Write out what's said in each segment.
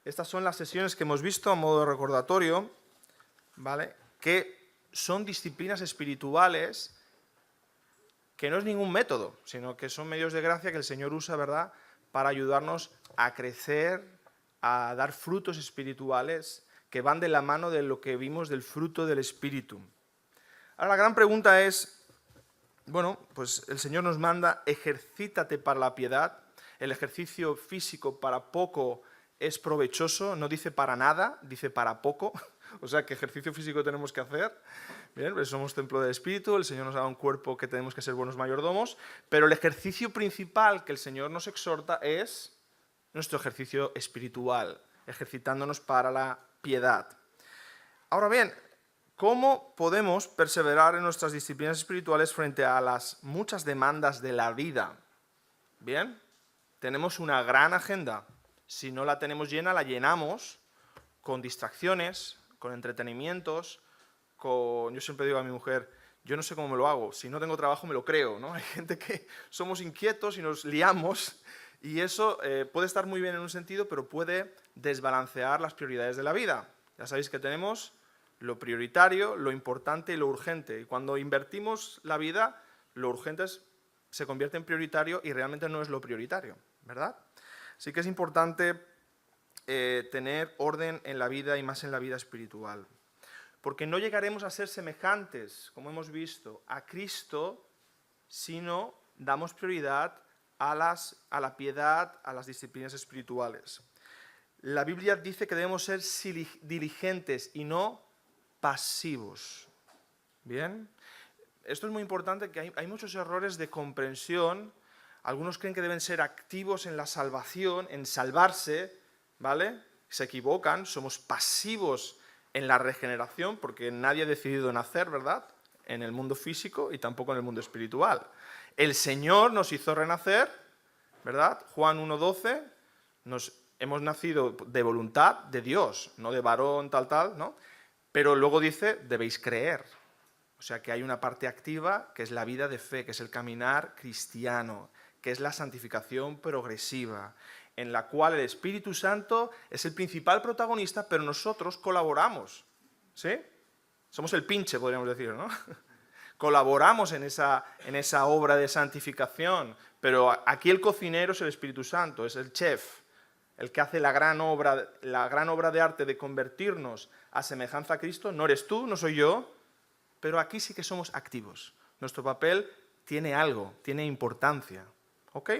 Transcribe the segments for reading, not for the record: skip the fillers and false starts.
Estas son las sesiones que hemos visto a modo de recordatorio, ¿vale? Que son disciplinas espirituales que no es ningún método, sino que son medios de gracia que el Señor usa, ¿verdad?, para ayudarnos a crecer, a dar frutos espirituales que van de la mano de lo que vimos del fruto del Espíritu. Ahora la gran pregunta es, bueno, pues el Señor nos manda, ejercítate para la piedad. El ejercicio físico para poco es provechoso, no dice para nada, dice para poco. O sea que ejercicio físico tenemos que hacer. Bien, pues somos templo del Espíritu, el Señor nos ha dado un cuerpo que tenemos que ser buenos mayordomos, pero el ejercicio principal que el Señor nos exhorta es nuestro ejercicio espiritual, ejercitándonos para la piedad. Ahora bien, ¿cómo podemos perseverar en nuestras disciplinas espirituales frente a las muchas demandas de la vida? Bien, tenemos una gran agenda. Si no la tenemos llena, la llenamos con distracciones, con entretenimientos, yo siempre digo a mi mujer, yo no sé cómo me lo hago, si no tengo trabajo me lo creo, ¿no? Hay gente que somos inquietos y nos liamos, y eso puede estar muy bien en un sentido, pero puede desbalancear las prioridades de la vida. Ya sabéis que tenemos lo prioritario, lo importante y lo urgente. Y cuando invertimos la vida, lo urgente se convierte en prioritario y realmente no es lo prioritario, ¿verdad? Así que es importante tener orden en la vida y más en la vida espiritual. Porque no llegaremos a ser semejantes, como hemos visto, a Cristo si no damos prioridad a la piedad, a las disciplinas espirituales. La Biblia dice que debemos ser diligentes y no pasivos. ¿Bien? Esto es muy importante, que hay muchos errores de comprensión. Algunos creen que deben ser activos en la salvación, en salvarse, ¿vale? Se equivocan, somos pasivos en la regeneración, porque nadie ha decidido nacer, ¿verdad?, en el mundo físico y tampoco en el mundo espiritual. El Señor nos hizo renacer, ¿verdad? Juan 1:12, hemos nacido de voluntad de Dios, no de varón, tal, ¿no? Pero luego dice, debéis creer. O sea que hay una parte activa que es la vida de fe, que es el caminar cristiano, que es la santificación progresiva, en la cual el Espíritu Santo es el principal protagonista, pero nosotros colaboramos, ¿sí? Somos el pinche, podríamos decir, ¿no? Colaboramos en esa obra de santificación, pero aquí el cocinero es el Espíritu Santo, es el chef, el que hace la gran obra de arte de convertirnos a semejanza a Cristo. No eres tú, no soy yo, pero aquí sí que somos activos. Nuestro papel tiene algo, tiene importancia, ¿ok?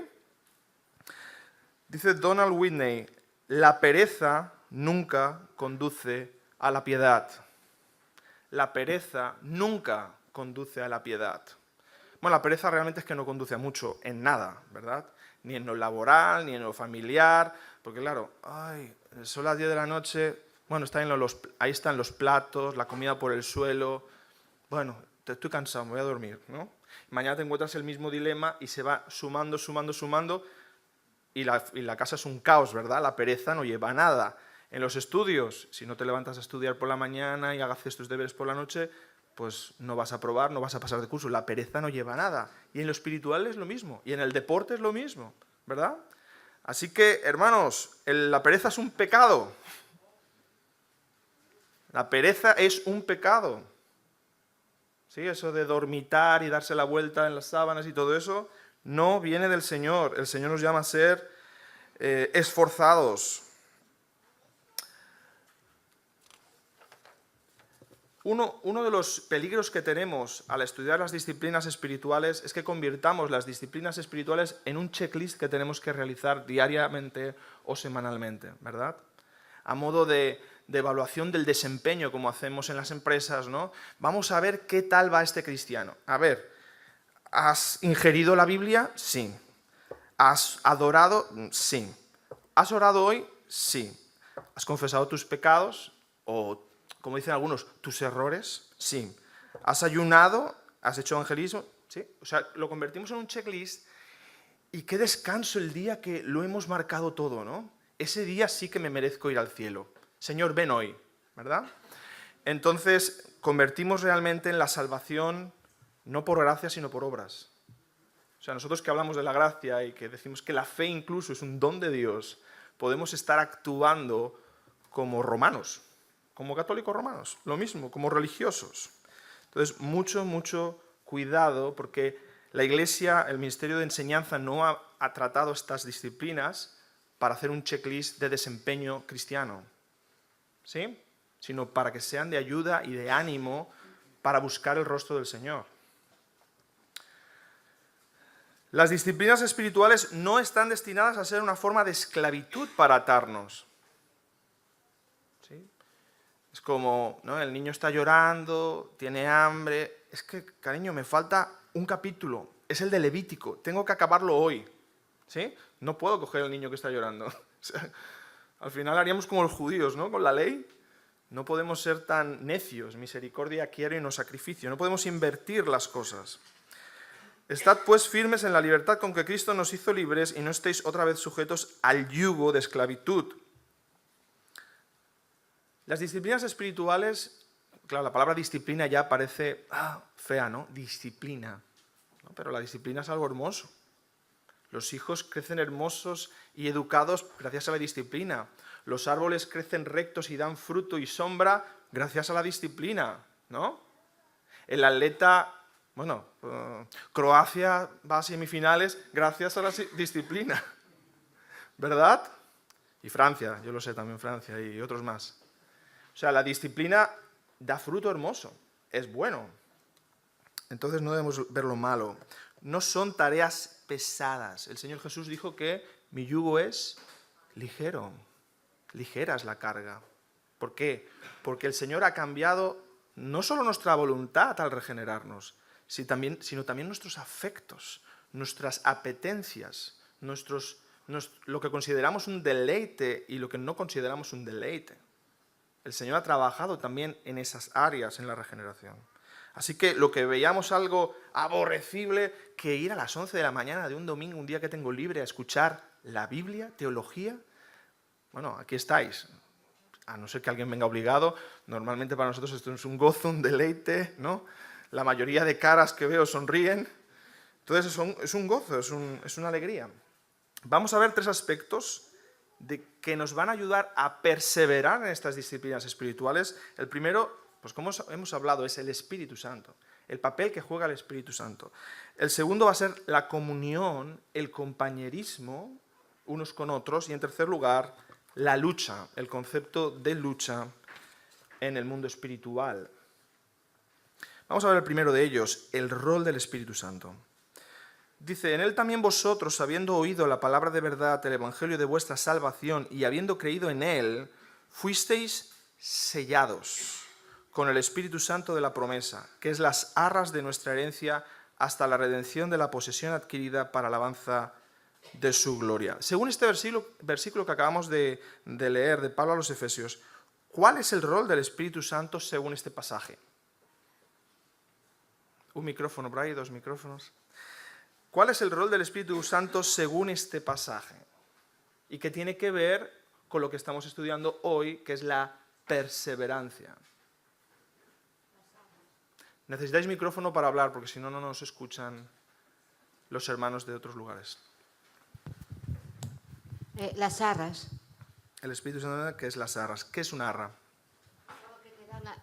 Dice Donald Whitney, la pereza nunca conduce a la piedad. La pereza nunca conduce a la piedad. Bueno, la pereza realmente es que no conduce a mucho en nada, ¿verdad? Ni en lo laboral, ni en lo familiar, porque claro, son las 10 de la noche, bueno, ahí están los platos, la comida por el suelo, bueno, estoy cansado, me voy a dormir, ¿no? Mañana te encuentras el mismo dilema y se va sumando, y la casa es un caos, ¿verdad? La pereza no lleva a nada. En los estudios, si no te levantas a estudiar por la mañana y haces tus deberes por la noche, pues no vas a aprobar, no vas a pasar de curso. La pereza no lleva a nada. Y en lo espiritual es lo mismo. Y en el deporte es lo mismo, ¿verdad? Así que, hermanos, la pereza es un pecado. La pereza es un pecado. ¿Sí? Eso de dormitar y darse la vuelta en las sábanas y todo eso no viene del Señor. El Señor nos llama a ser esforzados. Uno de los peligros que tenemos al estudiar las disciplinas espirituales es que convirtamos las disciplinas espirituales en un checklist que tenemos que realizar diariamente o semanalmente, ¿verdad? A modo de evaluación del desempeño, como hacemos en las empresas, ¿no? Vamos a ver qué tal va este cristiano. A ver, ¿has ingerido la Biblia? Sí. ¿Has adorado? Sí. ¿Has orado hoy? Sí. ¿Has confesado tus pecados? O, como dicen algunos, tus errores? Sí. ¿Has ayunado? ¿Has hecho evangelismo? Sí. O sea, lo convertimos en un checklist y qué descanso el día que lo hemos marcado todo, ¿no? Ese día sí que me merezco ir al cielo. Señor, ven hoy, ¿verdad? Entonces, convertimos realmente en la salvación no por gracia, sino por obras. O sea, nosotros que hablamos de la gracia y que decimos que la fe incluso es un don de Dios, podemos estar actuando como romanos, como católicos romanos, lo mismo, como religiosos. Entonces, mucho cuidado, porque la Iglesia, el ministerio de enseñanza no ha tratado estas disciplinas para hacer un checklist de desempeño cristiano, ¿sí? Sino para que sean de ayuda y de ánimo para buscar el rostro del Señor. Las disciplinas espirituales no están destinadas a ser una forma de esclavitud para atarnos. ¿Sí? Es como, ¿no? El niño está llorando, tiene hambre. Es que, cariño, me falta un capítulo. Es el de Levítico. Tengo que acabarlo hoy. ¿Sí? No puedo coger al niño que está llorando. O sea, al final haríamos como los judíos, ¿no? Con la ley. No podemos ser tan necios. Misericordia quiero y no sacrificio. No podemos invertir las cosas. Estad pues firmes en la libertad con que Cristo nos hizo libres y no estéis otra vez sujetos al yugo de esclavitud. Las disciplinas espirituales, claro, la palabra disciplina ya parece fea, ¿no? Disciplina. ¿No? Pero la disciplina es algo hermoso. Los hijos crecen hermosos y educados gracias a la disciplina. Los árboles crecen rectos y dan fruto y sombra gracias a la disciplina, ¿no? El atleta... Bueno, Croacia va a semifinales gracias a la disciplina, ¿verdad? Y Francia, yo lo sé también Francia y otros más. O sea, la disciplina da fruto hermoso, es bueno. Entonces no debemos ver lo malo. No son tareas pesadas. El Señor Jesús dijo que mi yugo es ligero, ligera es la carga. ¿Por qué? Porque el Señor ha cambiado no solo nuestra voluntad al regenerarnos, sino también nuestros afectos, nuestras apetencias, lo que consideramos un deleite y lo que no consideramos un deleite. El Señor ha trabajado también en esas áreas en la regeneración. Así que lo que veíamos algo aborrecible, que ir a las 11 de la mañana de un domingo, un día que tengo libre, a escuchar la Biblia, teología, bueno, aquí estáis. A no ser que alguien venga obligado, normalmente para nosotros esto es un gozo, un deleite, ¿no? La mayoría de caras que veo sonríen. Entonces es un gozo, es una alegría. Vamos a ver 3 aspectos que nos van a ayudar a perseverar en estas disciplinas espirituales. El primero, pues como hemos hablado, es el Espíritu Santo, el papel que juega el Espíritu Santo. El segundo va a ser la comunión, el compañerismo unos con otros. Y en tercer lugar, la lucha, el concepto de lucha en el mundo espiritual. Vamos a ver el primero de ellos, el rol del Espíritu Santo. Dice, en él también vosotros, habiendo oído la palabra de verdad, el evangelio de vuestra salvación, y habiendo creído en él, fuisteis sellados con el Espíritu Santo de la promesa, que es las arras de nuestra herencia hasta la redención de la posesión adquirida para alabanza de su gloria. Según este versículo que acabamos de leer de Pablo a los Efesios, ¿cuál es el rol del Espíritu Santo según este pasaje? Un micrófono por ahí, 2 micrófonos. ¿Cuál es el rol del Espíritu Santo según este pasaje? Y que tiene que ver con lo que estamos estudiando hoy, que es la perseverancia. Necesitáis micrófono para hablar, porque si no, no nos escuchan los hermanos de otros lugares. Las arras. El Espíritu Santo, ¿qué es las arras? ¿Qué es una arra?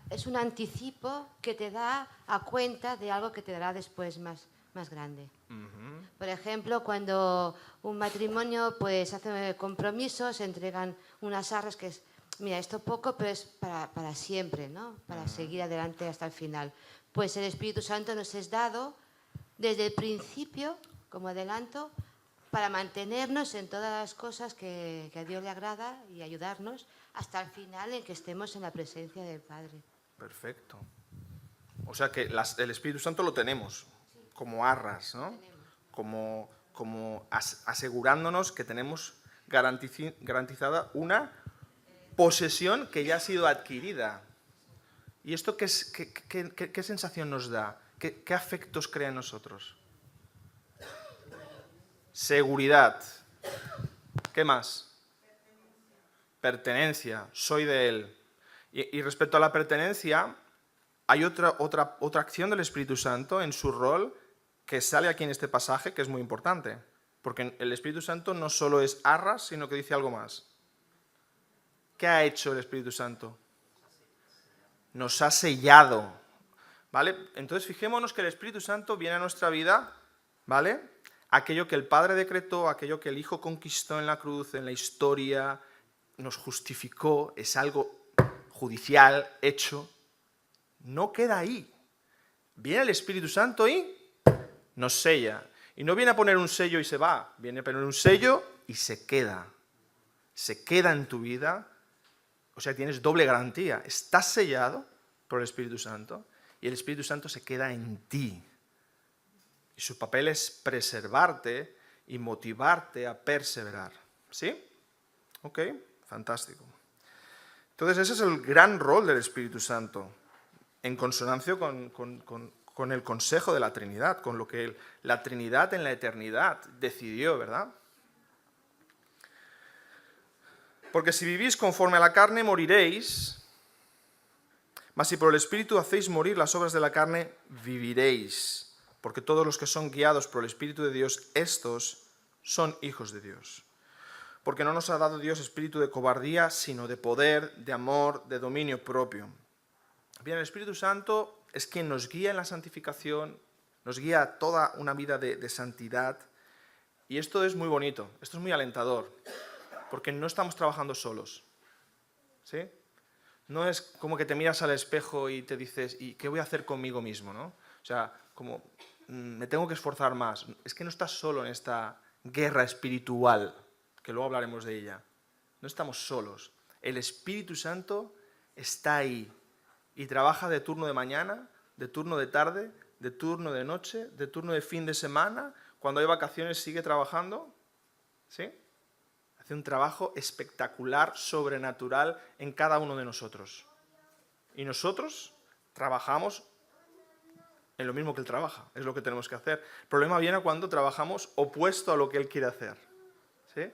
Es un anticipo que te da a cuenta de algo que te dará después más grande. Uh-huh. Por ejemplo, cuando un matrimonio pues hace compromisos, se entregan unas arras que es, mira, esto poco, pero es para siempre, ¿no? Para seguir adelante hasta el final. Pues el Espíritu Santo nos es dado desde el principio, como adelanto, para mantenernos en todas las cosas que a Dios le agrada y ayudarnos hasta el final en que estemos en la presencia del Padre. Perfecto. O sea que el Espíritu Santo lo tenemos como arras, ¿no? Como asegurándonos que tenemos garantizada una posesión que ya ha sido adquirida. ¿Y esto qué sensación nos da? ¿Qué afectos crea en nosotros? Seguridad. ¿Qué más? Pertenencia. Soy de Él. Y respecto a la pertenencia, hay otra acción del Espíritu Santo en su rol que sale aquí en este pasaje, que es muy importante. Porque el Espíritu Santo no solo es arras, sino que dice algo más. ¿Qué ha hecho el Espíritu Santo? Nos ha sellado, ¿vale? Entonces fijémonos que el Espíritu Santo viene a nuestra vida, ¿vale? Aquello que el Padre decretó, aquello que el Hijo conquistó en la cruz, en la historia, nos justificó, es algo judicial, hecho, no queda ahí. Viene el Espíritu Santo y nos sella. Y no viene a poner un sello y se va, viene a poner un sello y se queda. Se queda en tu vida, o sea, tienes doble garantía. Estás sellado por el Espíritu Santo y el Espíritu Santo se queda en ti. Y su papel es preservarte y motivarte a perseverar. ¿Sí? Ok, fantástico. Entonces ese es el gran rol del Espíritu Santo, en consonancia con el consejo de la Trinidad, con lo que la Trinidad en la eternidad decidió, ¿verdad? Porque si vivís conforme a la carne, moriréis, mas si por el Espíritu hacéis morir las obras de la carne, viviréis. Porque todos los que son guiados por el Espíritu de Dios, estos son hijos de Dios. Porque no nos ha dado Dios espíritu de cobardía, sino de poder, de amor, de dominio propio. Bien, el Espíritu Santo es quien nos guía en la santificación, nos guía a toda una vida de santidad. Y esto es muy bonito, esto es muy alentador, porque no estamos trabajando solos. ¿Sí? No es como que te miras al espejo y te dices, ¿y qué voy a hacer conmigo mismo? ¿No? O sea, como me tengo que esforzar más. Es que no estás solo en esta guerra espiritual, que luego hablaremos de ella. No estamos solos. El Espíritu Santo está ahí y trabaja de turno de mañana, de turno de tarde, de turno de noche, de turno de fin de semana. Cuando hay vacaciones sigue trabajando. ¿Sí? Hace un trabajo espectacular, sobrenatural en cada uno de nosotros. Y nosotros trabajamos en lo mismo que Él trabaja. Es lo que tenemos que hacer. El problema viene cuando trabajamos opuesto a lo que Él quiere hacer. ¿Sí?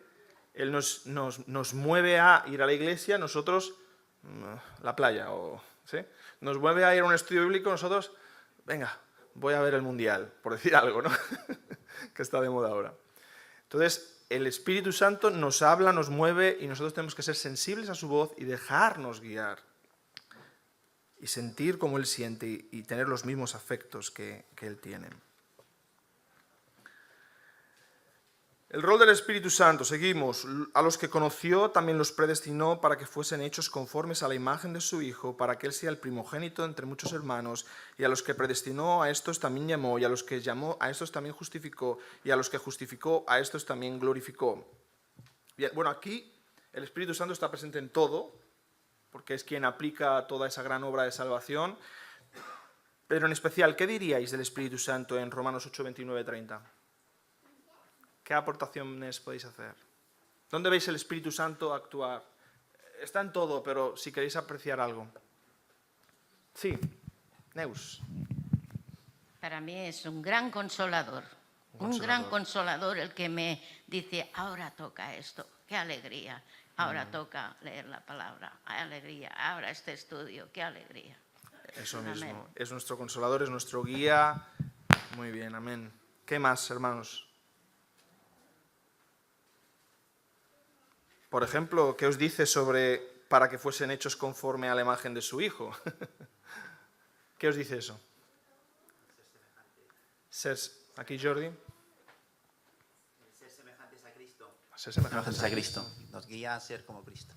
Él nos mueve a ir a la iglesia, nosotros la playa. ¿Sí? Nos mueve a ir a un estudio bíblico, nosotros, venga, voy a ver el mundial, por decir algo, ¿no? Que está de moda ahora. Entonces, el Espíritu Santo nos habla, nos mueve y nosotros tenemos que ser sensibles a su voz y dejarnos guiar. Y sentir como Él siente y tener los mismos afectos que Él tiene. El rol del Espíritu Santo, seguimos. A los que conoció también los predestinó para que fuesen hechos conformes a la imagen de su Hijo, para que Él sea el primogénito entre muchos hermanos. Y a los que predestinó, a estos también llamó, y a los que llamó, a estos también justificó, y a los que justificó, a estos también glorificó. Bien, bueno, aquí el Espíritu Santo está presente en todo, porque es quien aplica toda esa gran obra de salvación. Pero en especial, ¿qué diríais del Espíritu Santo en Romanos 8, 29, 30? ¿Qué aportaciones podéis hacer? ¿Dónde veis el Espíritu Santo actuar? Está en todo, pero si queréis apreciar algo. Sí, Neus. Para mí es un gran consolador. Un gran consolador el que me dice, ahora toca esto, qué alegría. Ahora toca leer la palabra, qué alegría. Ahora este estudio, qué alegría. Eso Amén. mismo. Es nuestro consolador, es nuestro guía. Muy bien, amén. ¿Qué más, hermanos? Por ejemplo, ¿qué os dice sobre para que fuesen hechos conforme a la imagen de su Hijo? ¿Qué os dice eso? Aquí Jordi. Ser semejantes a Cristo. Ser semejantes a Cristo. Nos guía a ser como Cristo.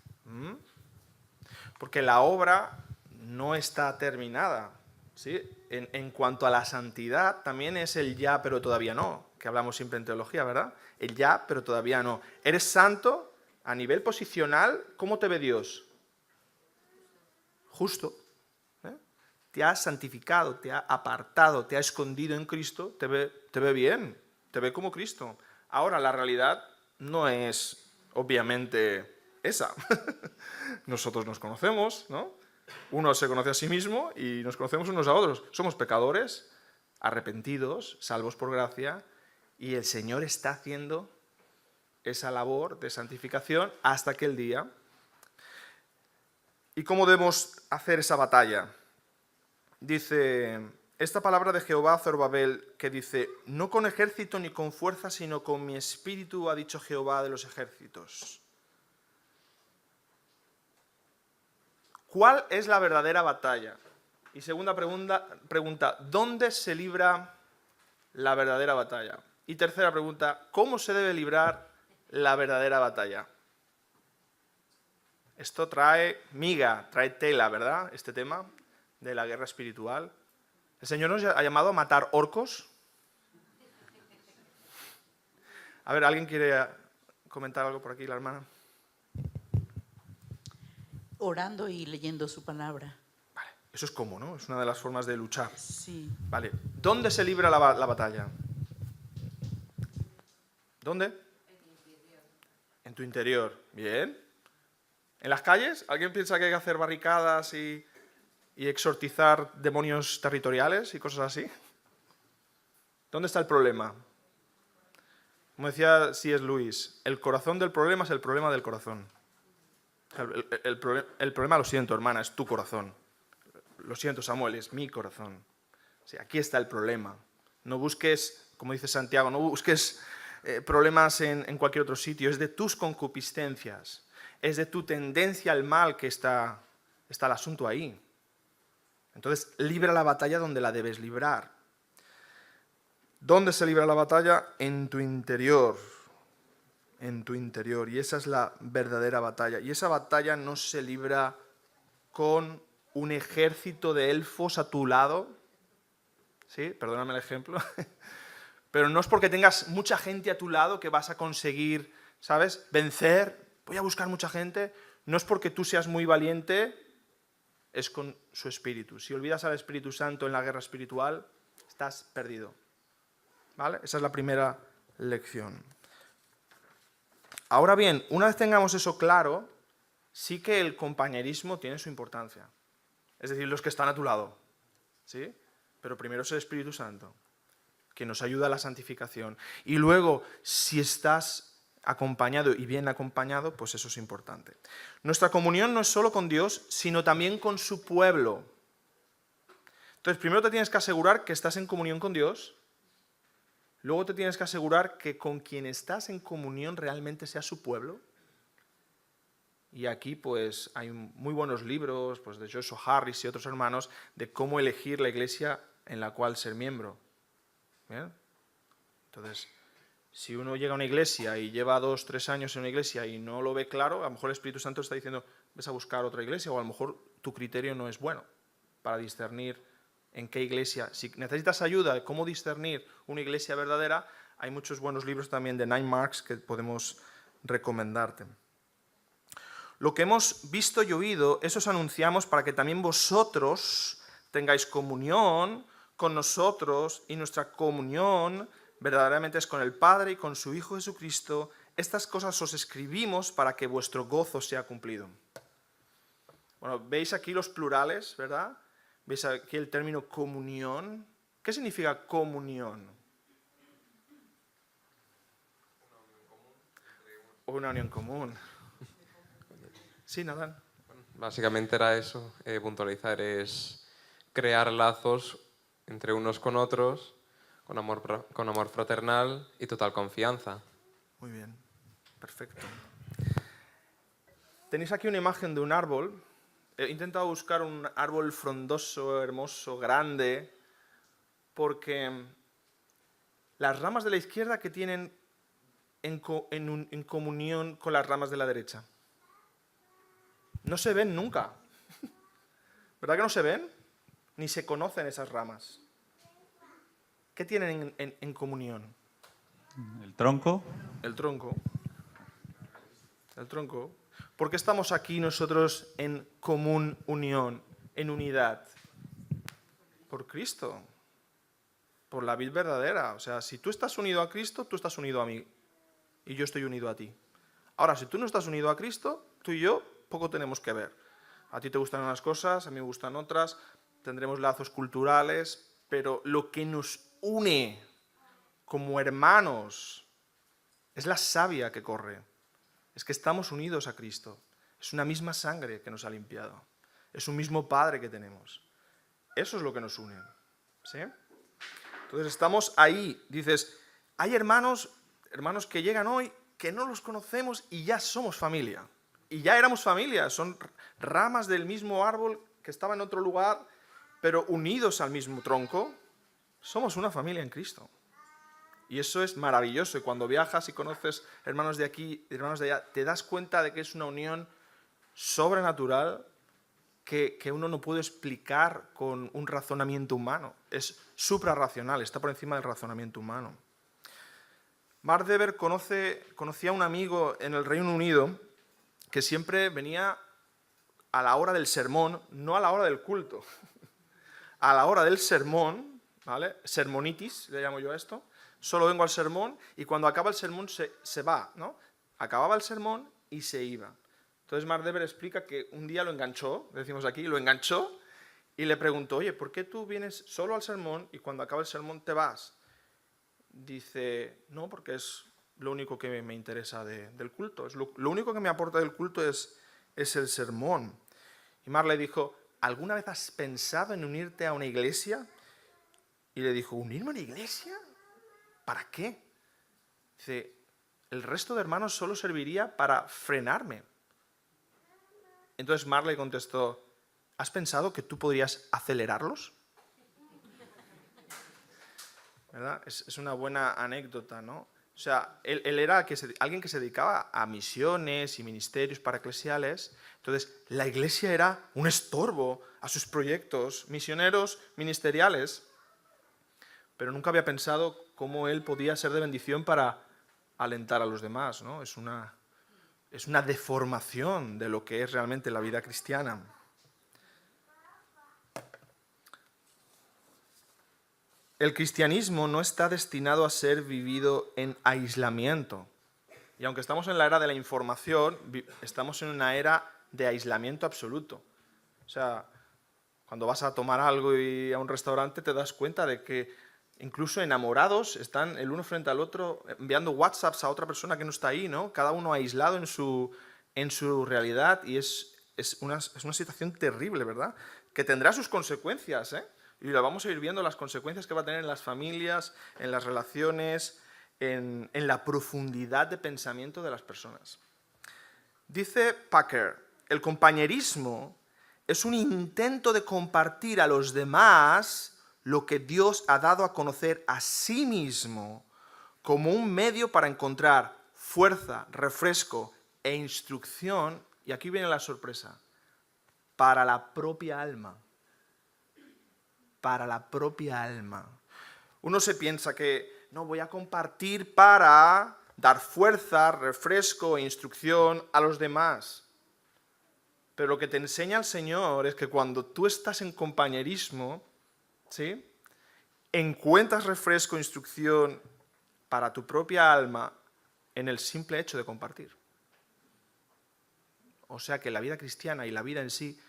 Porque la obra no está terminada. ¿Sí? En cuanto a la santidad, también es el ya, pero todavía no, que hablamos siempre en teología, ¿verdad? El ya, pero todavía no. Eres santo a nivel posicional, ¿cómo te ve Dios? Justo. Te ha santificado, te ha apartado, te ha escondido en Cristo, te ve bien, te ve como Cristo. Ahora, la realidad no es, obviamente, esa. Nosotros nos conocemos, ¿no? Uno se conoce a sí mismo y nos conocemos unos a otros. Somos pecadores, arrepentidos, salvos por gracia, y el Señor está haciendo esa labor de santificación hasta aquel día. ¿Y cómo debemos hacer esa batalla? Dice, esta palabra de Jehová a Zorobabel que dice, no con ejército ni con fuerza, sino con mi espíritu, ha dicho Jehová de los ejércitos. ¿Cuál es la verdadera batalla? Y segunda pregunta, ¿dónde se libra la verdadera batalla? Y tercera pregunta, ¿cómo se debe librar la verdadera batalla? Esto trae miga, trae tela, ¿verdad? Este tema de la guerra espiritual. ¿El Señor nos ha llamado a matar orcos? A ver, ¿alguien quiere comentar algo por aquí, la hermana? Orando y leyendo su palabra. Vale, eso es como, ¿no? Es una de las formas de luchar. Sí. Vale, ¿dónde se libra la batalla? ¿Dónde? En tu interior. Bien. ¿En las calles? ¿Alguien piensa que hay que hacer barricadas y exorcizar demonios territoriales y cosas así? ¿Dónde está el problema? Como decía C.S. Lewis, el corazón del problema es el problema del corazón. El problema, lo siento, hermana, es tu corazón. Lo siento, Samuel, es mi corazón. Sí, aquí está el problema. No busques, como dice Santiago, no busques problemas en cualquier otro sitio. Es de tus concupiscencias, es de tu tendencia al mal que está el asunto ahí. Entonces, libra la batalla donde la debes librar. ¿Dónde se libra la batalla? En tu interior. En tu interior. Y esa es la verdadera batalla. Y esa batalla no se libra con un ejército de elfos a tu lado. ¿Sí? Perdóname el ejemplo. Pero no es porque tengas mucha gente a tu lado que vas a conseguir, ¿sabes?, vencer. Voy a buscar mucha gente. No es porque tú seas muy valiente, es con su espíritu. Si olvidas al Espíritu Santo en la guerra espiritual, estás perdido. ¿Vale? Esa es la primera lección. Ahora bien, una vez tengamos eso claro, sí que el compañerismo tiene su importancia. Es decir, los que están a tu lado. ¿Sí? Pero primero es el Espíritu Santo, que nos ayuda a la santificación. Y luego, si estás acompañado y bien acompañado, pues eso es importante. Nuestra comunión no es solo con Dios, sino también con su pueblo. Entonces, primero te tienes que asegurar que estás en comunión con Dios. Luego te tienes que asegurar que con quien estás en comunión realmente sea su pueblo. Y aquí pues hay muy buenos libros pues, de Joshua Harris y otros hermanos de cómo elegir la iglesia en la cual ser miembro. ¿Bien? Entonces, si uno llega a una iglesia y lleva 2 o 3 años en una iglesia y no lo ve claro, a lo mejor el Espíritu Santo está diciendo, ves a buscar otra iglesia, o a lo mejor tu criterio no es bueno para discernir en qué iglesia. Si necesitas ayuda de cómo discernir una iglesia verdadera, hay muchos buenos libros también de 9 Marks que podemos recomendarte. Lo que hemos visto y oído, eso os anunciamos para que también vosotros tengáis comunión con nosotros, y nuestra comunión verdaderamente es con el Padre y con su Hijo Jesucristo. Estas cosas os escribimos para que vuestro gozo sea cumplido. Bueno, veis aquí los plurales, ¿verdad? ¿Veis aquí el término comunión? ¿Qué significa comunión? Una unión común. Sí, Natán. Básicamente era eso, puntualizar, es crear lazos entre unos con otros, con amor fraternal y total confianza. Muy bien, perfecto. Tenéis aquí una imagen de un árbol. He intentado buscar un árbol frondoso, hermoso, grande, porque las ramas de la izquierda que tienen en comunión con las ramas de la derecha. No se ven nunca. ¿Verdad que no se ven? Ni se conocen esas ramas. ¿Qué tienen en comunión? El tronco. El tronco. El tronco. ¿Por qué estamos aquí nosotros en común unión, en unidad? Por Cristo. Por la vid verdadera. O sea, si tú estás unido a Cristo, tú estás unido a mí. Y yo estoy unido a ti. Ahora, si tú no estás unido a Cristo, tú y yo poco tenemos que ver. A ti te gustan unas cosas, a mí me gustan otras, tendremos lazos culturales, pero lo que nos une como hermanos es la savia que corre. Es que estamos unidos a Cristo. Es una misma sangre que nos ha limpiado. Es un mismo Padre que tenemos. Eso es lo que nos une. ¿Sí? Entonces estamos ahí. Dices, hay hermanos que llegan hoy que no los conocemos y ya somos familia. Y ya éramos familia. Son ramas del mismo árbol que estaba en otro lugar, pero unidos al mismo tronco. Somos una familia en Cristo. Y eso es maravilloso. Y cuando viajas y conoces hermanos de aquí, hermanos de allá, te das cuenta de que es una unión sobrenatural que uno no puede explicar con un razonamiento humano. Es suprarracional, está por encima del razonamiento humano. Mark Dever conocía a un amigo en el Reino Unido que siempre venía a la hora del sermón, no a la hora del culto, a la hora del sermón, ¿vale? Sermonitis, le llamo yo a esto. Solo vengo al sermón y cuando acaba el sermón se va, ¿no? Acababa el sermón y se iba. Entonces Mark Dever explica que un día lo enganchó, decimos aquí, lo enganchó y le preguntó, oye, ¿por qué tú vienes solo al sermón y cuando acaba el sermón te vas? Dice, no, porque es lo único que me interesa del culto. Es lo único que me aporta del culto es el sermón. Y Mark le dijo, ¿alguna vez has pensado en unirte a una iglesia? Y le dijo, ¿unirme a una iglesia? ¿Para qué? Dice, el resto de hermanos solo serviría para frenarme. Entonces Mark le contestó, ¿has pensado que tú podrías acelerarlos? ¿Verdad? Es una buena anécdota, ¿no? O sea, él era alguien que se dedicaba a misiones y ministerios paraeclesiales. Entonces, la iglesia era un estorbo a sus proyectos misioneros, ministeriales. Pero nunca había pensado cómo él podía ser de bendición para alentar a los demás, ¿no? Es una deformación de lo que es realmente la vida cristiana. El cristianismo no está destinado a ser vivido en aislamiento. Y aunque estamos en la era de la información, estamos en una era de aislamiento absoluto. O sea, cuando vas a tomar algo y a un restaurante te das cuenta de que incluso enamorados están el uno frente al otro enviando WhatsApps a otra persona que no está ahí, ¿no? Cada uno aislado en su realidad y es una situación terrible, ¿verdad? Que tendrá sus consecuencias, ¿eh? Y la vamos a ir viendo las consecuencias que va a tener en las familias, en las relaciones, en la profundidad de pensamiento de las personas. Dice Packer, el compañerismo es un intento de compartir a los demás lo que Dios ha dado a conocer a sí mismo como un medio para encontrar fuerza, refresco e instrucción, y aquí viene la sorpresa, para la propia alma. Para la propia alma. Uno se piensa que no voy a compartir para dar fuerza, refresco e instrucción a los demás. Pero lo que te enseña el Señor es que cuando tú estás en compañerismo, ¿sí?, encuentras refresco e instrucción para tu propia alma en el simple hecho de compartir. O sea que la vida cristiana y la vida en sí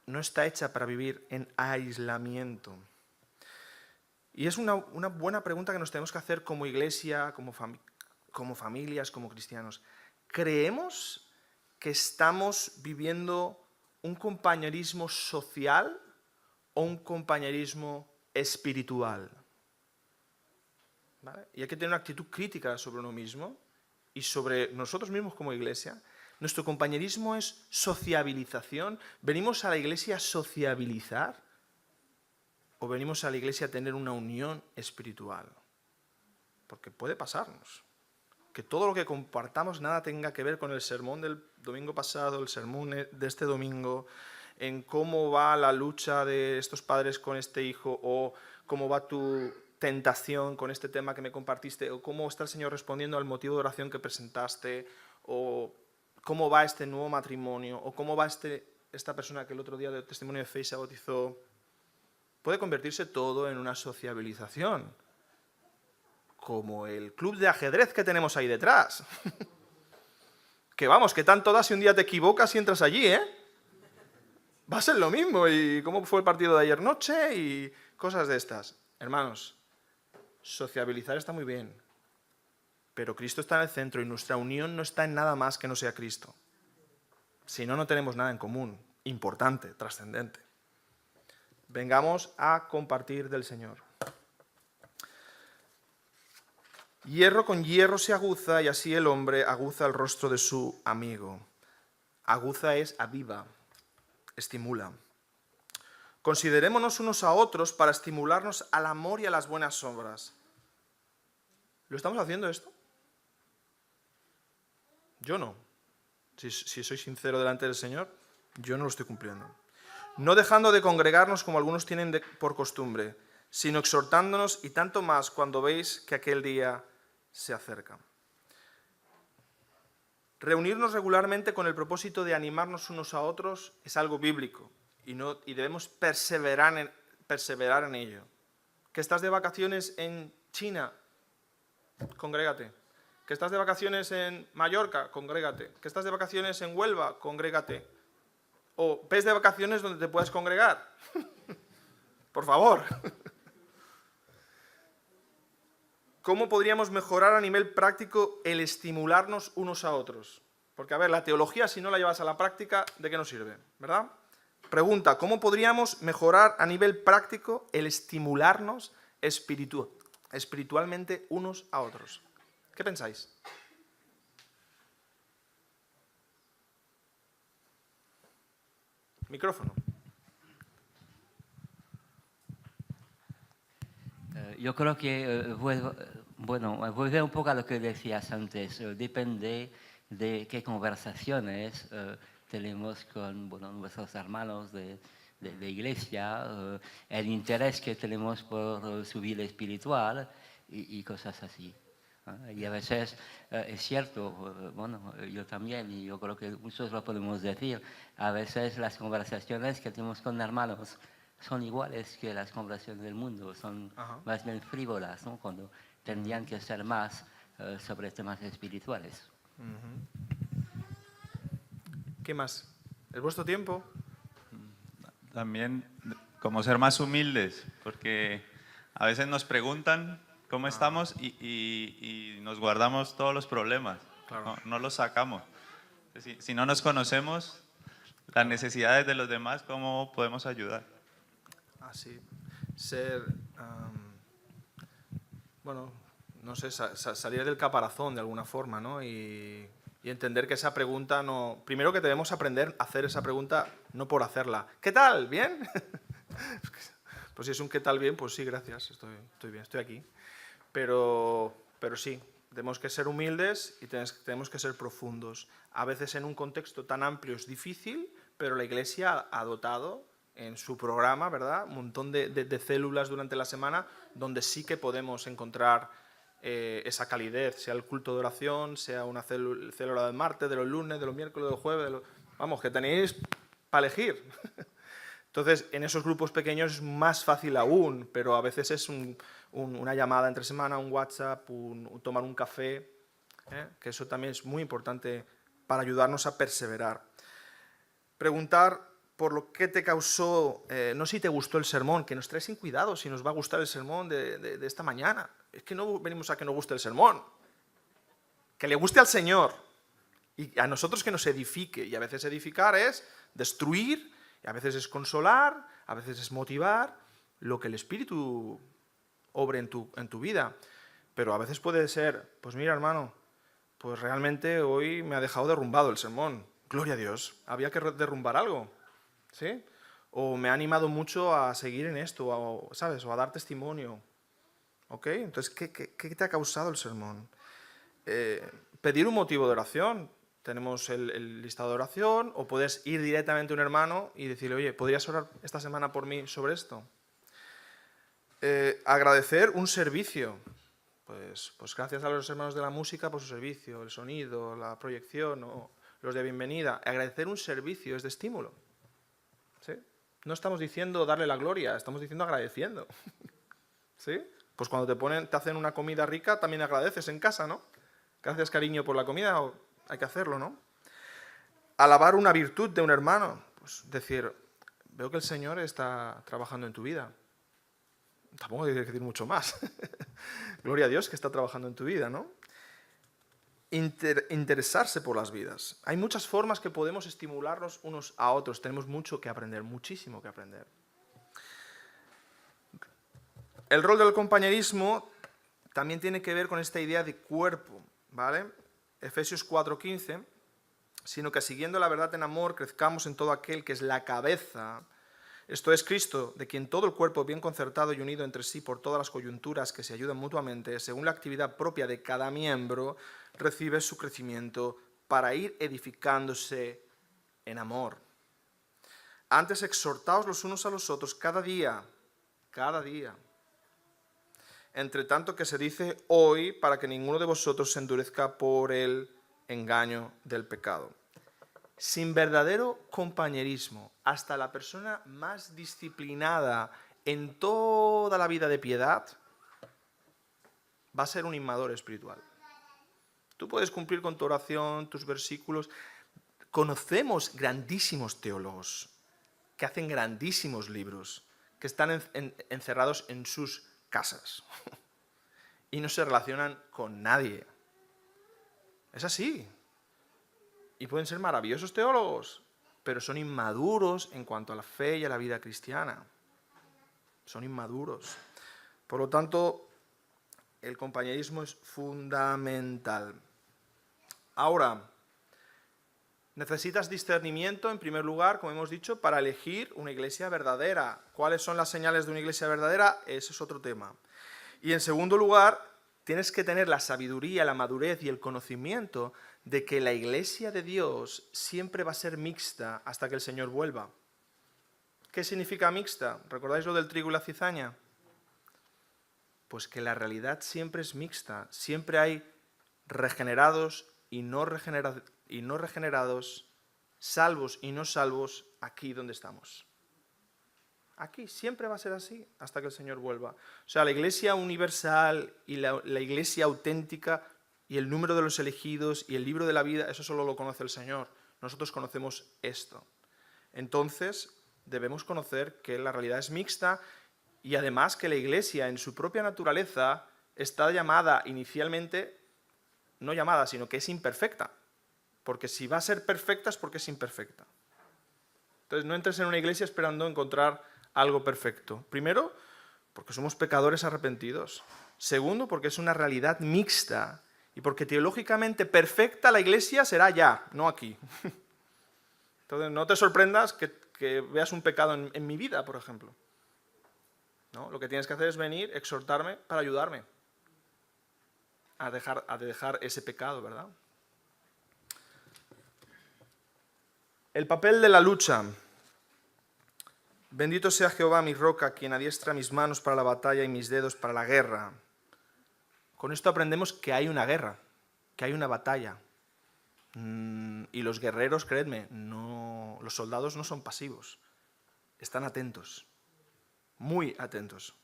no está hecha para vivir en aislamiento. Y es una buena pregunta que nos tenemos que hacer como iglesia, como familias, como cristianos. ¿Creemos que estamos viviendo un compañerismo social o un compañerismo espiritual? ¿Vale? Y hay que tener una actitud crítica sobre uno mismo y sobre nosotros mismos como iglesia. ¿Nuestro compañerismo es sociabilización? ¿Venimos a la iglesia a sociabilizar? ¿O venimos a la iglesia a tener una unión espiritual? Porque puede pasarnos. Que todo lo que compartamos nada tenga que ver con el sermón del domingo pasado, el sermón de este domingo, en cómo va la lucha de estos padres con este hijo, o cómo va tu tentación con este tema que me compartiste, o cómo está el Señor respondiendo al motivo de oración que presentaste, o cómo va este nuevo matrimonio, o cómo va esta persona que el otro día de testimonio de fe se bautizó. Puede convertirse todo en una sociabilización, como el club de ajedrez que tenemos ahí detrás. Que vamos, que tanto da si un día te equivocas y entras allí, ¿eh? Va a ser lo mismo. ¿Y cómo fue el partido de ayer noche? Y cosas de estas. Hermanos, sociabilizar está muy bien, pero Cristo está en el centro y nuestra unión no está en nada más que no sea Cristo. Si no, no tenemos nada en común, importante, trascendente. Vengamos a compartir del Señor. Hierro con hierro se aguza y así el hombre aguza el rostro de su amigo. Aguza es aviva, estimula. Considerémonos unos a otros para estimularnos al amor y a las buenas obras. ¿Lo estamos haciendo esto? Yo no. Si soy sincero delante del Señor, yo no lo estoy cumpliendo. No dejando de congregarnos como algunos tienen por costumbre, sino exhortándonos y tanto más cuando veis que aquel día se acerca. Reunirnos regularmente con el propósito de animarnos unos a otros es algo bíblico y debemos perseverar en ello. ¿Que estás de vacaciones en China? Congrégate. ¿Que estás de vacaciones en Mallorca? Congrégate. ¿Que estás de vacaciones en Huelva? Congrégate. ¿O ves de vacaciones donde te puedas congregar? Por favor. ¿Cómo podríamos mejorar a nivel práctico el estimularnos unos a otros? Porque, a ver, la teología, si no la llevas a la práctica, ¿de qué nos sirve? ¿Verdad? Pregunta, ¿cómo podríamos mejorar a nivel práctico el estimularnos espiritualmente unos a otros? ¿Qué pensáis? Micrófono. Yo creo que, volver un poco a lo que decías antes, depende de qué conversaciones tenemos con nuestros hermanos de iglesia, el interés que tenemos por su vida espiritual y cosas así. Y a veces es cierto, yo también, y yo creo que muchos lo podemos decir, a veces las conversaciones que tenemos con hermanos son iguales que las conversaciones del mundo, son más bien frívolas, ¿no? Cuando tendrían que ser más sobre temas espirituales. ¿Qué más? ¿Es vuestro tiempo? También como ser más humildes, porque a veces nos preguntan cómo estamos y nos guardamos todos los problemas, Claro. no los sacamos. Si no nos conocemos, las necesidades de los demás, ¿cómo podemos ayudar? Así, ser, no sé, salir del caparazón de alguna forma, ¿no? Y entender que esa pregunta no... Primero que debemos aprender a hacer esa pregunta no por hacerla. ¿Qué tal? ¿Bien? Pues si es un ¿qué tal? Bien, pues sí, gracias, estoy bien, estoy aquí. Pero sí, tenemos que ser humildes y tenemos que ser profundos. A veces en un contexto tan amplio es difícil, pero la Iglesia ha dotado en su programa, ¿verdad?, un montón de células durante la semana donde sí que podemos encontrar esa calidez, sea el culto de oración, sea una célula del martes, de los lunes, de los miércoles, de los jueves, vamos, que tenéis para elegir. Entonces, en esos grupos pequeños es más fácil aún, pero a veces es una llamada entre semana, un WhatsApp, tomar un café, que eso también es muy importante para ayudarnos a perseverar. Preguntar por lo que te causó, no si te gustó el sermón, que nos trae sin cuidado si nos va a gustar el sermón de esta mañana. Es que no venimos a que nos guste el sermón, que le guste al Señor y a nosotros que nos edifique. Y a veces edificar es destruir, y a veces es consolar, a veces es motivar lo que el Espíritu obre en tu vida. Pero a veces puede ser, pues mira hermano, pues realmente hoy me ha dejado derrumbado el sermón. Gloria a Dios, había que derrumbar algo. ¿Sí? O me ha animado mucho a seguir en esto, ¿sabes? O a dar testimonio. ¿Ok? Entonces, ¿qué te ha causado el sermón? Pedir un motivo de oración. Tenemos el listado de oración, o puedes ir directamente a un hermano y decirle, oye, ¿podrías orar esta semana por mí sobre esto? Agradecer un servicio. Pues gracias a los hermanos de la música por su servicio, el sonido, la proyección, o los de bienvenida. Agradecer un servicio es de estímulo. ¿Sí? No estamos diciendo darle la gloria, estamos diciendo agradeciendo. ¿Sí? Pues cuando te hacen una comida rica, también agradeces en casa, ¿no? Gracias, cariño, por la comida, hay que hacerlo, ¿no? Alabar una virtud de un hermano, pues decir, veo que el Señor está trabajando en tu vida. Tampoco hay que decir mucho más. Gloria a Dios que está trabajando en tu vida, ¿no? Interesarse por las vidas. Hay muchas formas que podemos estimularnos unos a otros. Tenemos mucho que aprender, muchísimo que aprender. El rol del compañerismo también tiene que ver con esta idea de cuerpo, ¿vale? Efesios 4:15, sino que siguiendo la verdad en amor crezcamos en todo aquel que es la cabeza, esto es Cristo, de quien todo el cuerpo bien concertado y unido entre sí por todas las coyunturas que se ayudan mutuamente, según la actividad propia de cada miembro, recibe su crecimiento para ir edificándose en amor. Antes exhortaos los unos a los otros cada día, entre tanto que se dice hoy, para que ninguno de vosotros se endurezca por el engaño del pecado. Sin verdadero compañerismo, hasta la persona más disciplinada en toda la vida de piedad va a ser un inmaduro espiritual. Tú puedes cumplir con tu oración, tus versículos. Conocemos grandísimos teólogos que hacen grandísimos libros, que están encerrados en sus casas y no se relacionan con nadie. Es así. Y pueden ser maravillosos teólogos, pero son inmaduros en cuanto a la fe y a la vida cristiana. Son inmaduros. Por lo tanto, el compañerismo es fundamental. Ahora, necesitas discernimiento, en primer lugar, como hemos dicho, para elegir una iglesia verdadera. ¿Cuáles son las señales de una iglesia verdadera? Ese es otro tema. Y en segundo lugar, tienes que tener la sabiduría, la madurez y el conocimiento de que la iglesia de Dios siempre va a ser mixta hasta que el Señor vuelva. ¿Qué significa mixta? ¿Recordáis lo del trigo y la cizaña? Pues que la realidad siempre es mixta. Siempre hay regenerados y no regenerados, salvos y no salvos, aquí donde estamos. Aquí siempre va a ser así hasta que el Señor vuelva. O sea, la iglesia universal y la iglesia auténtica y el número de los elegidos y el libro de la vida, eso solo lo conoce el Señor. Nosotros conocemos esto. Entonces, debemos conocer que la realidad es mixta y además que la iglesia en su propia naturaleza está llamada inicialmente, no llamada, sino que es imperfecta. Porque si va a ser perfecta es porque es imperfecta. Entonces, no entres en una iglesia esperando encontrar algo perfecto. Primero, porque somos pecadores arrepentidos. Segundo, porque es una realidad mixta. Y porque teológicamente perfecta la iglesia será ya, no aquí. Entonces, no te sorprendas que veas un pecado en mi vida, por ejemplo. ¿No? Lo que tienes que hacer es venir, exhortarme para ayudarme a dejar ese pecado, ¿verdad? El papel de la lucha. Bendito sea Jehová mi roca, quien adiestra mis manos para la batalla y mis dedos para la guerra. Con esto aprendemos que hay una guerra, que hay una batalla. Y los guerreros, creedme, los soldados no son pasivos. Están atentos, muy atentos.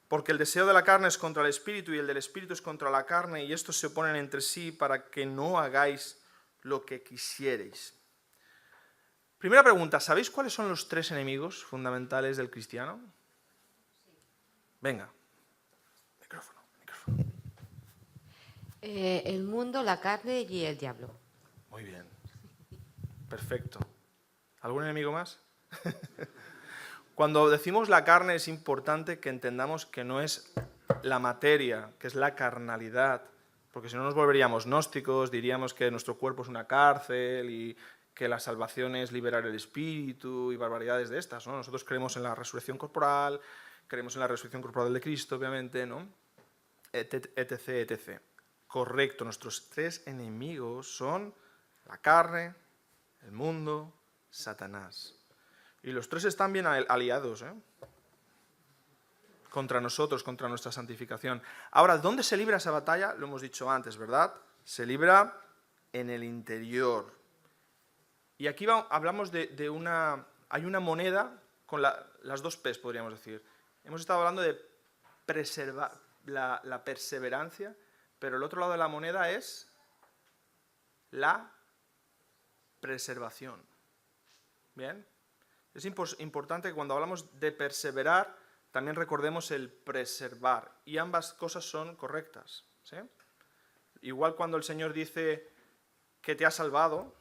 Porque el deseo de la carne es contra el espíritu y el del espíritu es contra la carne y estos se oponen entre sí para que no hagáis lo que quisierais. Primera pregunta, ¿sabéis cuáles son los 3 enemigos fundamentales del cristiano? Venga. Micrófono. El mundo, la carne y el diablo. Muy bien. Perfecto. ¿Algún enemigo más? Cuando decimos la carne es importante que entendamos que no es la materia, que es la carnalidad, porque si no nos volveríamos gnósticos, diríamos que nuestro cuerpo es una cárcel y que la salvación es liberar el espíritu y barbaridades de estas, ¿no? Nosotros creemos en la resurrección corporal, creemos en la resurrección corporal de Cristo, obviamente, ¿no? Etc. Correcto, nuestros 3 enemigos son la carne, el mundo, Satanás. Y los 3 están bien aliados, ¿eh? Contra nosotros, contra nuestra santificación. Ahora, ¿dónde se libra esa batalla? Lo hemos dicho antes, ¿verdad? Se libra en el interior. Y aquí hablamos de una... Hay una moneda con las 2 P's, podríamos decir. Hemos estado hablando de la perseverancia, pero el otro lado de la moneda es la preservación. ¿Bien? Es importante que cuando hablamos de perseverar, también recordemos el preservar. Y ambas cosas son correctas, ¿sí? Igual cuando el Señor dice que te ha salvado,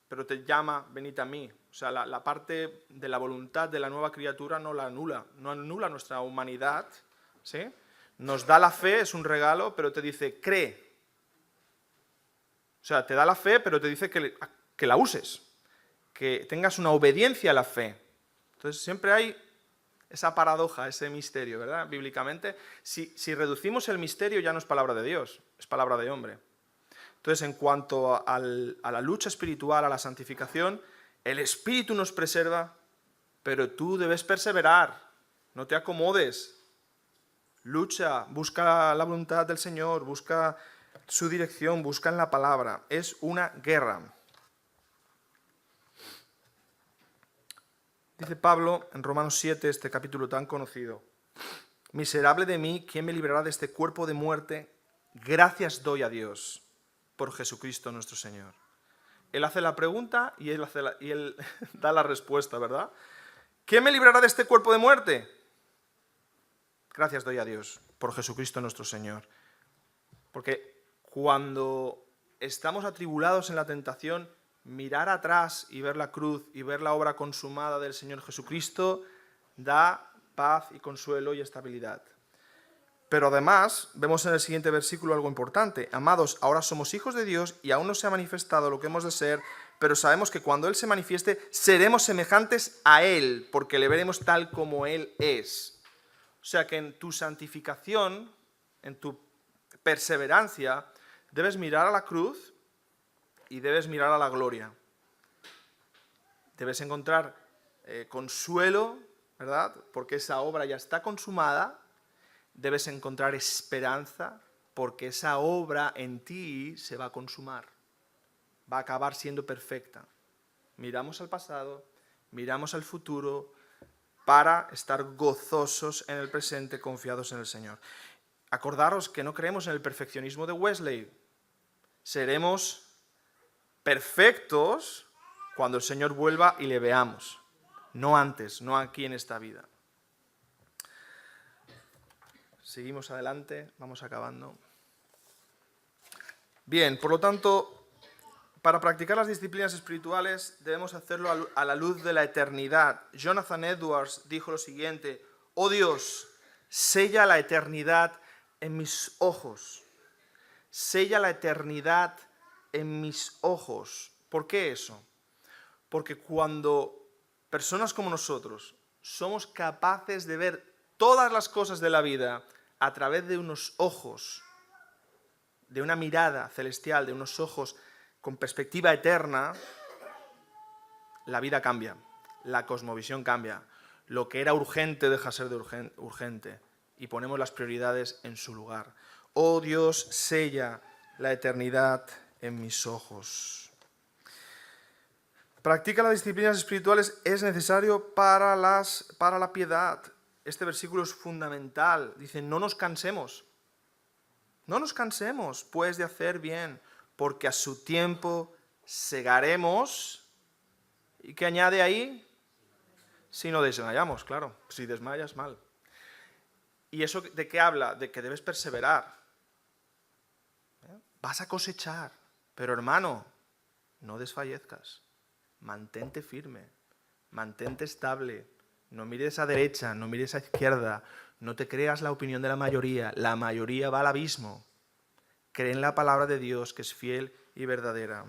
pero te llama, venid a mí. O sea, la parte de la voluntad de la nueva criatura no la anula. No anula nuestra humanidad, ¿sí? Nos da la fe, es un regalo, pero te dice, cree. O sea, te da la fe, pero te dice que la uses, que tengas una obediencia a la fe. Entonces siempre hay esa paradoja, ese misterio, ¿verdad? Bíblicamente, si reducimos el misterio ya no es palabra de Dios, es palabra de hombre. Entonces, en cuanto a la lucha espiritual, a la santificación, el Espíritu nos preserva, pero tú debes perseverar, no te acomodes. Lucha, busca la voluntad del Señor, busca su dirección, busca en la palabra. Es una guerra. Dice Pablo en Romanos 7, este capítulo tan conocido: miserable de mí, ¿quién me librará de este cuerpo de muerte? Gracias doy a Dios por Jesucristo nuestro Señor. Él hace la pregunta y él da la respuesta, ¿verdad? ¿Quién me librará de este cuerpo de muerte? Gracias doy a Dios por Jesucristo nuestro Señor. Porque cuando estamos atribulados en la tentación, mirar atrás y ver la cruz y ver la obra consumada del Señor Jesucristo da paz y consuelo y estabilidad. Pero además, vemos en el siguiente versículo algo importante. Amados, ahora somos hijos de Dios y aún no se ha manifestado lo que hemos de ser, pero sabemos que cuando Él se manifieste, seremos semejantes a Él, porque le veremos tal como Él es. O sea que en tu santificación, en tu perseverancia, debes mirar a la cruz y debes mirar a la gloria. Debes encontrar consuelo, ¿verdad? Porque esa obra ya está consumada. Debes encontrar esperanza, porque esa obra en ti se va a consumar. Va a acabar siendo perfecta. Miramos al pasado, miramos al futuro, para estar gozosos en el presente, confiados en el Señor. Acordaros que no creemos en el perfeccionismo de Wesley. Seremos perfectos cuando el Señor vuelva y le veamos. No antes, no aquí en esta vida. Seguimos adelante, vamos acabando. Bien, por lo tanto, para practicar las disciplinas espirituales debemos hacerlo a la luz de la eternidad. Jonathan Edwards dijo lo siguiente: oh Dios, sella la eternidad en mis ojos. Sella la eternidad en mis ojos. ¿Por qué eso? Porque cuando personas como nosotros somos capaces de ver todas las cosas de la vida a través de unos ojos, de una mirada celestial, de unos ojos con perspectiva eterna, la vida cambia, la cosmovisión cambia. Lo que era urgente deja de ser urgente y ponemos las prioridades en su lugar. Oh Dios, sella la eternidad en mis ojos. Practica las disciplinas espirituales es necesario para la piedad. Este versículo es fundamental. Dice, no nos cansemos. No nos cansemos, pues, de hacer bien, porque a su tiempo segaremos. ¿Y qué añade ahí? Si no desmayamos, claro. Si desmayas, mal. ¿Y eso de qué habla? De que debes perseverar. Vas a cosechar. Pero hermano, no desfallezcas. Mantente firme. Mantente estable. No mires a derecha, no mires a izquierda. No te creas la opinión de la mayoría. La mayoría va al abismo. Cree en la palabra de Dios, que es fiel y verdadera.